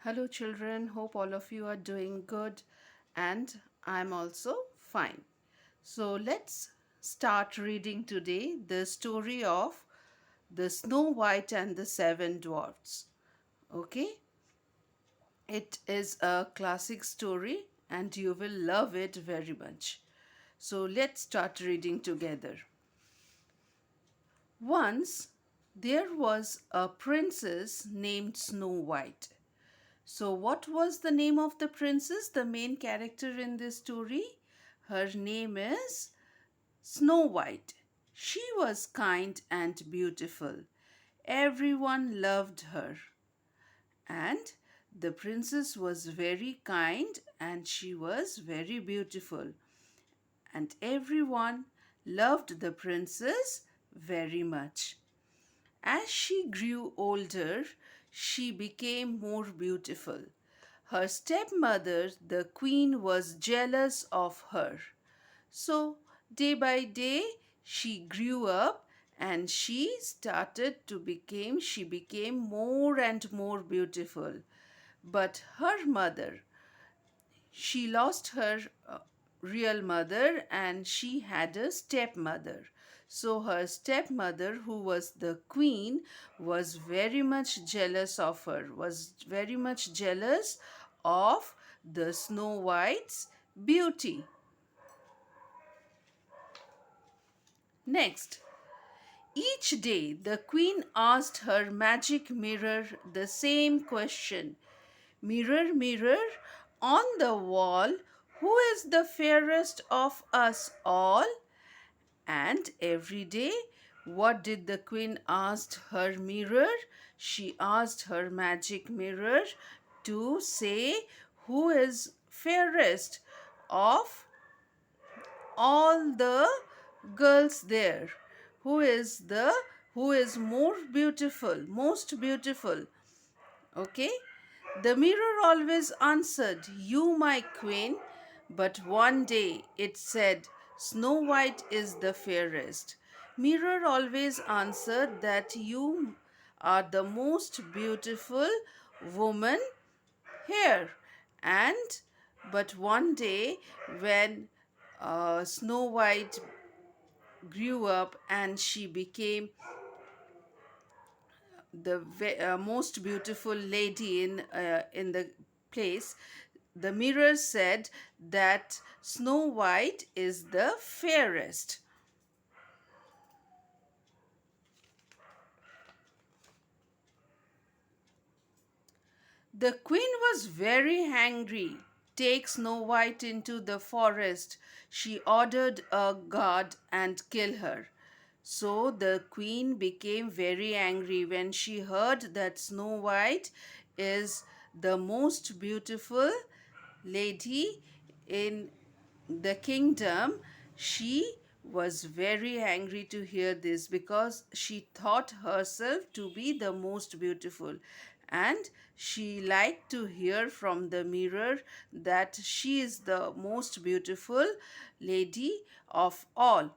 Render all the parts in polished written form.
Hello, children. Hope all of you are doing good, and I'm also fine. So, let's start reading today the story of the Snow White and the Seven Dwarfs. Okay, it is a classic story, and you will love it very much. So, let's start reading together. Once there was a princess named Snow White. So, what was the name of the princess, the main character in this story? Her name is Snow White. She was kind and beautiful. Everyone loved her. And the princess was very kind and she was very beautiful. And everyone loved the princess very much. As she grew older, she became more beautiful. Her stepmother, the queen, was jealous of her. So, day by day, she grew up and she became more and more beautiful. But her mother, she lost her real mother and she had a stepmother. So her stepmother, who was the queen, was very much jealous of her, was very much jealous of the Snow White's beauty. Next, each day the queen asked her magic mirror the same question: Mirror, mirror on the wall, who is the fairest of us all? And every day, what did the queen ask her mirror? She asked her magic mirror to say who is fairest of all the girls there. Who is the who is more beautiful, most beautiful. Okay? The mirror always answered, You, my queen. But one day it said, Snow White is the fairest. Mirror always answered that you are the most beautiful woman here. And but one day when Snow White grew up and she became the most beautiful lady in the place, the mirror said that Snow White is the fairest. The queen was very angry. Take Snow White into the forest. She ordered a guard and kill her. So the queen became very angry when she heard that Snow White is the most beautiful lady in the kingdom. She was very angry to hear this because she thought herself to be the most beautiful, and she liked to hear from the mirror that she is the most beautiful lady of all.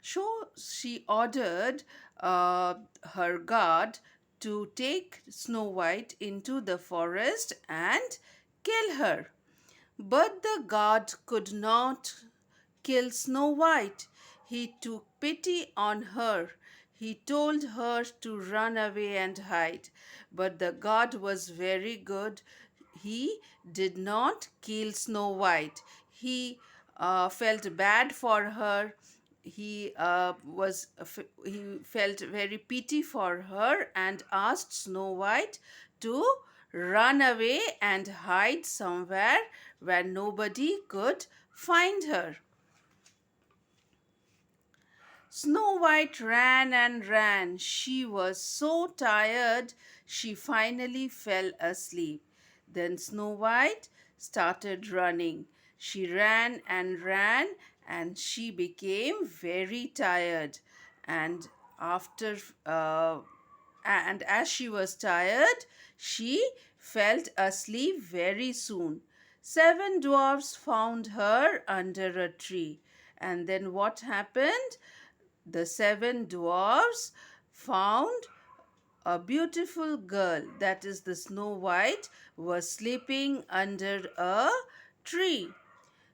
So she ordered her guard to take Snow White into the forest and kill her. But the guard could not kill Snow White. He took pity on her. He told her to run away and hide. But the guard was very good. He did not kill Snow White. He felt bad for her. He felt very pity for her and asked Snow White to run away and hide somewhere where nobody could find her. Snow White ran and ran. She was so tired she finally fell asleep. Then Snow White started running. She ran and she became very tired. And after and as she was tired, she felt asleep very soon. Seven dwarfs found her under a tree. And then what happened? The seven dwarfs found a beautiful girl, that is the Snow White, was sleeping under a tree.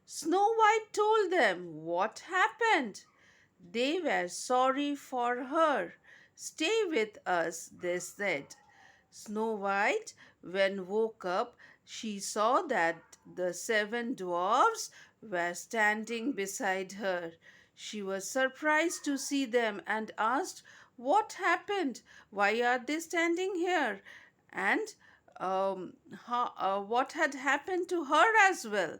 Snow White told them what happened. They were sorry for her. Stay with us, they said. Snow White, when woke up, she saw that the seven dwarfs were standing beside her. She was surprised to see them and asked, "What happened? Why are they standing here?" And what had happened to her as well.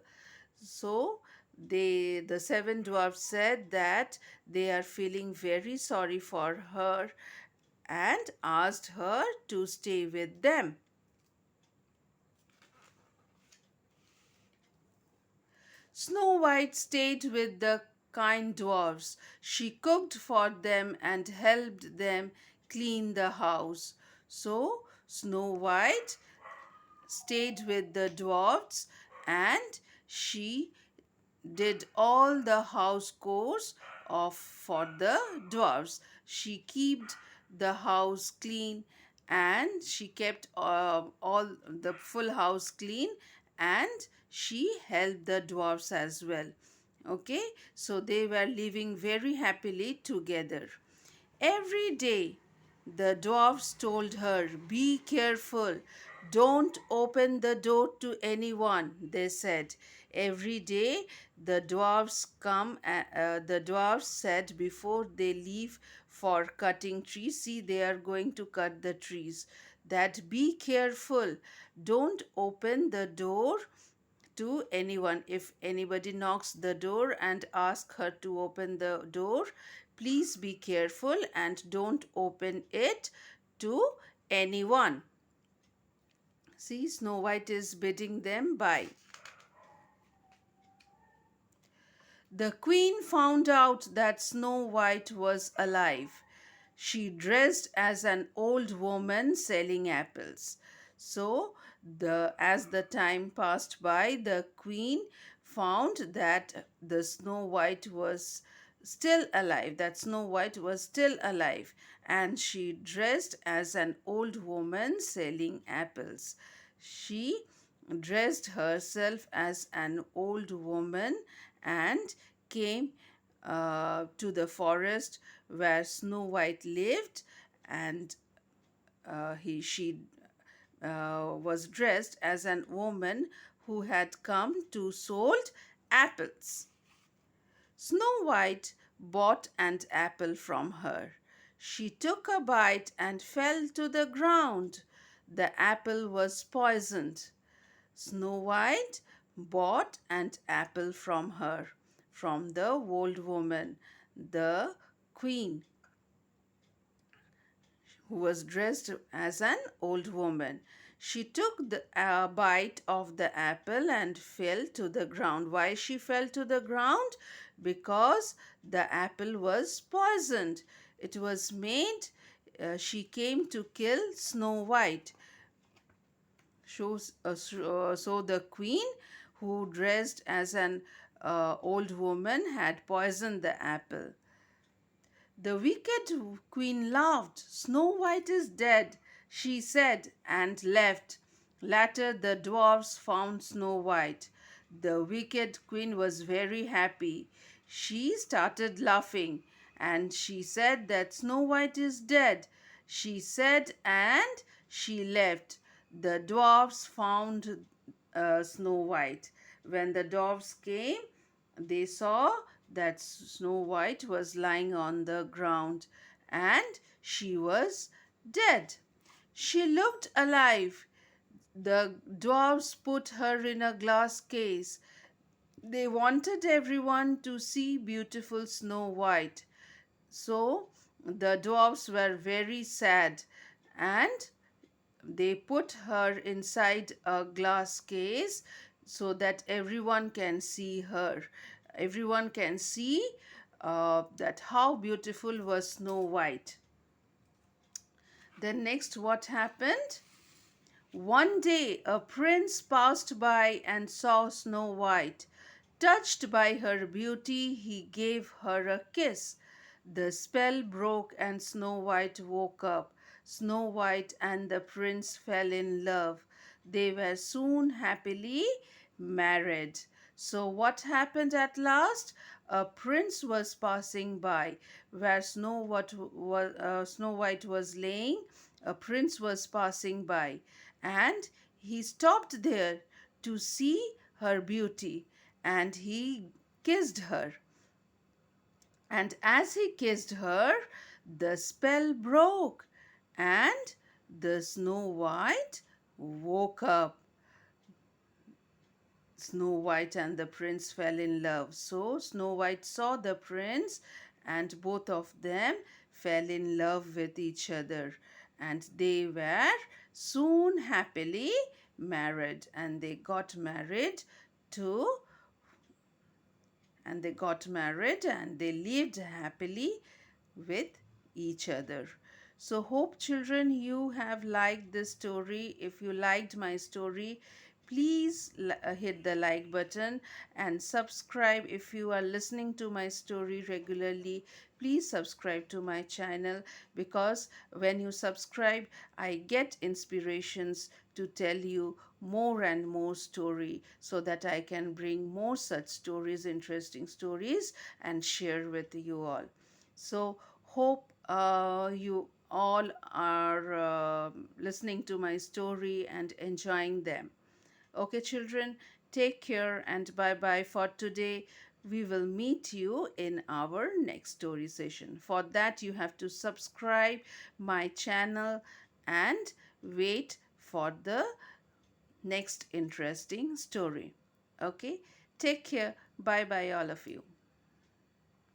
So the seven dwarfs said that they are feeling very sorry for her and asked her to stay with them. Snow White stayed with the kind dwarfs. She cooked for them and helped them clean the house. So Snow White stayed with the dwarfs and she did all the house chores of for the dwarfs. She kept the house clean and she kept all the full house clean, and she helped the dwarfs as well. Okay, so they were living very happily together. Every day, the dwarfs told her, "Be careful. Don't open the door to anyone," they said. Every day, the dwarfs said before they leave for cutting trees, see, they are going to cut the trees, that be careful. Don't open the door to anyone. If anybody knocks the door and asks her to open the door, please be careful and don't open it to anyone. See, Snow White is bidding them bye. The queen found out that Snow White was alive. She dressed as an old woman selling apples. So, as the time passed by, the queen found that the Snow White was still alive, that Snow White was still alive, and she dressed as an old woman selling apples. She dressed herself as an old woman and came to the forest where Snow White lived, and she was dressed as an woman who had come to sold apples. Snow White bought an apple from her. She took a bite and fell to the ground. The apple was poisoned. Snow White bought an apple from her, from the old woman, the queen, who was dressed as an old woman. She took the bite of the apple and fell to the ground. Why she fell to the ground? Because the apple was poisoned. It was made, she came to kill Snow White. So the queen, who dressed as an old woman, had poisoned the apple. The wicked queen laughed. "Snow White is dead," she said, and left. Later, the dwarfs found Snow White. The wicked queen was very happy. She started laughing and she said that Snow White is dead. She said, and she left. The dwarfs found Snow White. When the dwarfs came, they saw that Snow White was lying on the ground and she was dead. She looked alive. The dwarfs put her in a glass case. They wanted everyone to see beautiful Snow White. So the dwarfs were very sad and they put her inside a glass case so that everyone can see her. Everyone can see that how beautiful was Snow White. Then next, what happened? One day a prince passed by and saw Snow White. Touched by her beauty, he gave her a kiss. The spell broke and Snow White woke up. Snow White and the prince fell in love. They were soon happily married. So, what happened at last? A prince was passing by where Snow White was laying. A prince was passing by, and he stopped there to see her beauty, and he kissed her. And as he kissed her, the spell broke, and the Snow White woke up. Snow White and the prince fell in love. So Snow White saw the prince, and both of them fell in love with each other. And they were soon happily married. To and they got married and they lived happily with each other. So, hope children, you have liked this story. If you liked my story, please hit the like button and subscribe. If you are listening to my story regularly, please subscribe to my channel, because when you subscribe, I get inspirations to tell you more and more story, so that I can bring more such stories, interesting stories, and share with you all. So, hope you all are listening to my story and enjoying them. Okay, children, take care and bye bye for today. We will meet you in our next story session. For that, you have to subscribe my channel and wait for the next interesting story. Okay, take care. Bye bye, all of you.